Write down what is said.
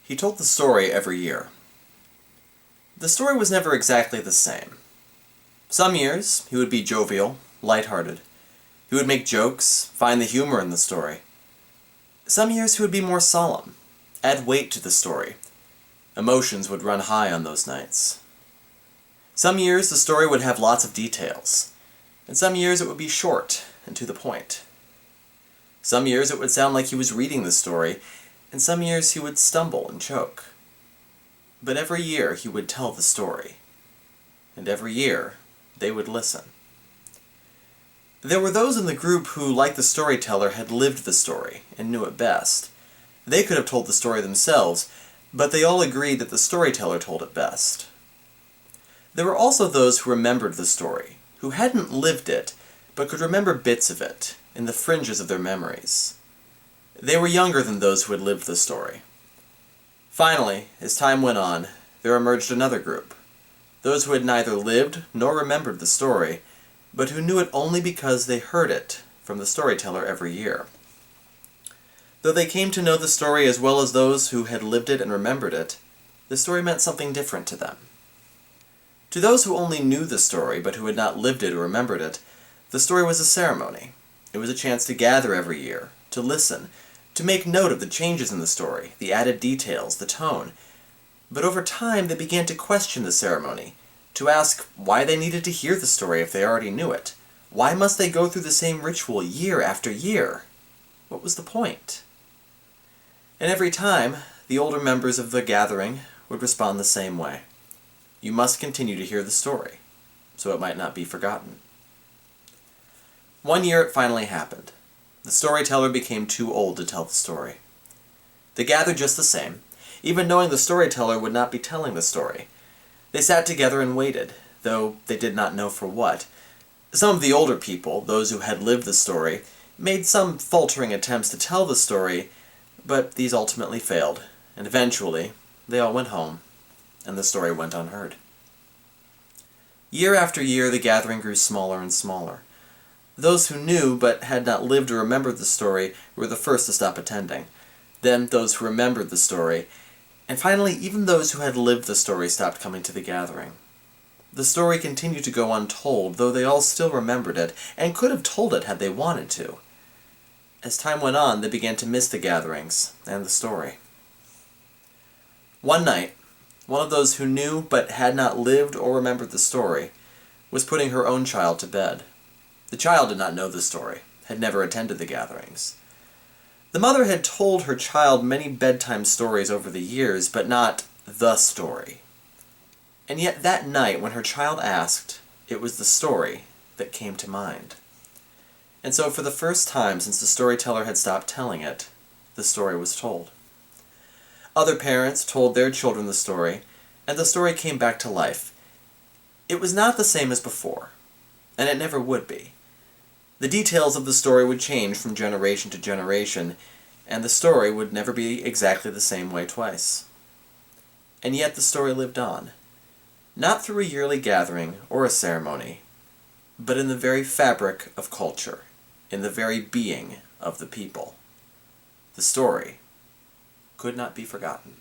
He told the story every year. The story was never exactly the same. Some years, he would be jovial, lighthearted. He would make jokes, find the humor in the story. Some years he would be more solemn, add weight to the story. Emotions would run high on those nights. Some years the story would have lots of details, and some years it would be short and to the point. Some years it would sound like he was reading the story, and some years he would stumble and choke. But every year he would tell the story, and every year they would listen. There were those in the group who, like the storyteller, had lived the story and knew it best. They could have told the story themselves, but they all agreed that the storyteller told it best. There were also those who remembered the story, who hadn't lived it, but could remember bits of it, in the fringes of their memories. They were younger than those who had lived the story. Finally, as time went on, there emerged another group, those who had neither lived nor remembered the story, but who knew it only because they heard it from the storyteller every year. Though they came to know the story as well as those who had lived it and remembered it, the story meant something different to them. To those who only knew the story but who had not lived it or remembered it, the story was a ceremony. It was a chance to gather every year, to listen, to make note of the changes in the story, the added details, the tone. But over time they began to question the ceremony, to ask why they needed to hear the story if they already knew it. Why must they go through the same ritual year after year? What was the point? And every time, the older members of the gathering would respond the same way. You must continue to hear the story, so it might not be forgotten. One year it finally happened. The storyteller became too old to tell the story. They gathered just the same, even knowing the storyteller would not be telling the story. They sat together and waited, though they did not know for what. Some of the older people, those who had lived the story, made some faltering attempts to tell the story, but these ultimately failed, and eventually they all went home, and the story went unheard. Year after year the gathering grew smaller and smaller. Those who knew but had not lived or remembered the story were the first to stop attending, then those who remembered the story, and finally even those who had lived the story stopped coming to the gathering. The story continued to go untold, though they all still remembered it, and could have told it had they wanted to. As time went on, they began to miss the gatherings and the story. One night, one of those who knew but had not lived or remembered the story was putting her own child to bed. The child did not know the story, had never attended the gatherings. The mother had told her child many bedtime stories over the years, but not the story. And yet that night, when her child asked, it was the story that came to mind. And so for the first time since the storyteller had stopped telling it, the story was told. Other parents told their children the story, and the story came back to life. It was not the same as before, and it never would be. The details of the story would change from generation to generation, and the story would never be exactly the same way twice. And yet the story lived on, not through a yearly gathering or a ceremony, but in the very fabric of culture, in the very being of the people. The story could not be forgotten.